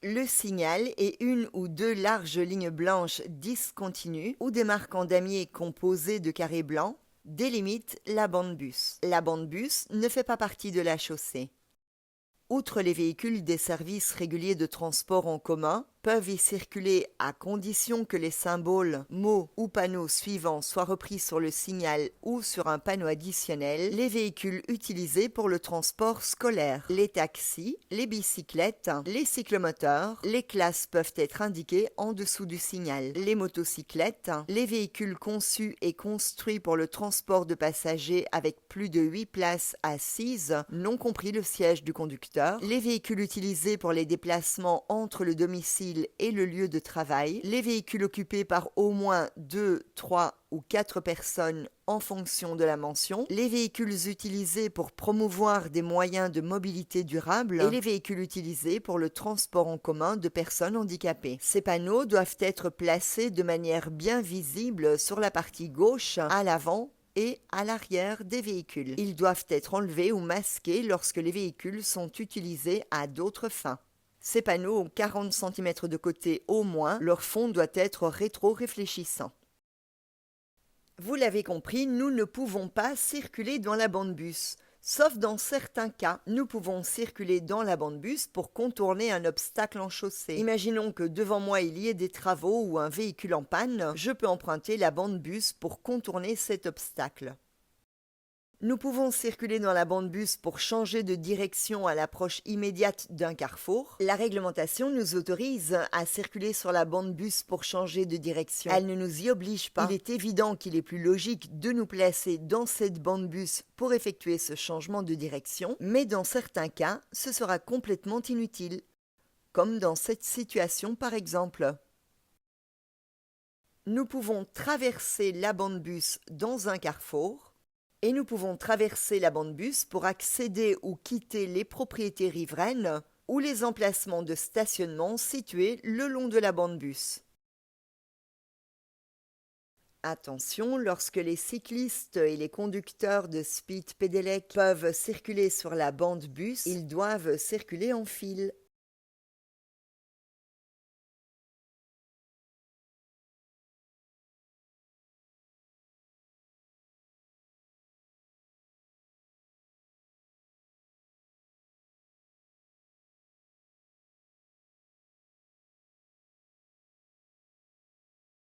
Le signal est une ou deux larges lignes blanches discontinues ou des marques en damier composées de carrés blancs délimitent la bande bus. La bande bus ne fait pas partie de la chaussée. Outre les véhicules des services réguliers de transport en commun, peuvent y circuler à condition que les symboles, mots ou panneaux suivants soient repris sur le signal ou sur un panneau additionnel, les véhicules utilisés pour le transport scolaire, les taxis, les bicyclettes, les cyclomoteurs. Les classes peuvent être indiquées en dessous du signal. Les motocyclettes, les véhicules conçus et construits pour le transport de passagers avec plus de 8 places assises, non compris le siège du conducteur, les véhicules utilisés pour les déplacements entre le domicile et le lieu de travail, les véhicules occupés par au moins 2, 3 ou 4 personnes en fonction de la mention, les véhicules utilisés pour promouvoir des moyens de mobilité durable et les véhicules utilisés pour le transport en commun de personnes handicapées. Ces panneaux doivent être placés de manière bien visible sur la partie gauche, à l'avant et à l'arrière des véhicules. Ils doivent être enlevés ou masqués lorsque les véhicules sont utilisés à d'autres fins. Ces panneaux ont 40 cm de côté au moins, leur fond doit être rétro-réfléchissant. Vous l'avez compris, nous ne pouvons pas circuler dans la bande bus. Sauf dans certains cas, nous pouvons circuler dans la bande bus pour contourner un obstacle en chaussée. Imaginons que devant moi il y ait des travaux ou un véhicule en panne, je peux emprunter la bande bus pour contourner cet obstacle. Nous pouvons circuler dans la bande bus pour changer de direction à l'approche immédiate d'un carrefour. La réglementation nous autorise à circuler sur la bande bus pour changer de direction. Elle ne nous y oblige pas. Il est évident qu'il est plus logique de nous placer dans cette bande bus pour effectuer ce changement de direction, mais dans certains cas, ce sera complètement inutile. Comme dans cette situation par exemple. Nous pouvons traverser la bande bus dans un carrefour. Et nous pouvons traverser la bande bus pour accéder ou quitter les propriétés riveraines ou les emplacements de stationnement situés le long de la bande bus. Attention, lorsque les cyclistes et les conducteurs de Speed Pedelec peuvent circuler sur la bande bus, ils doivent circuler en file.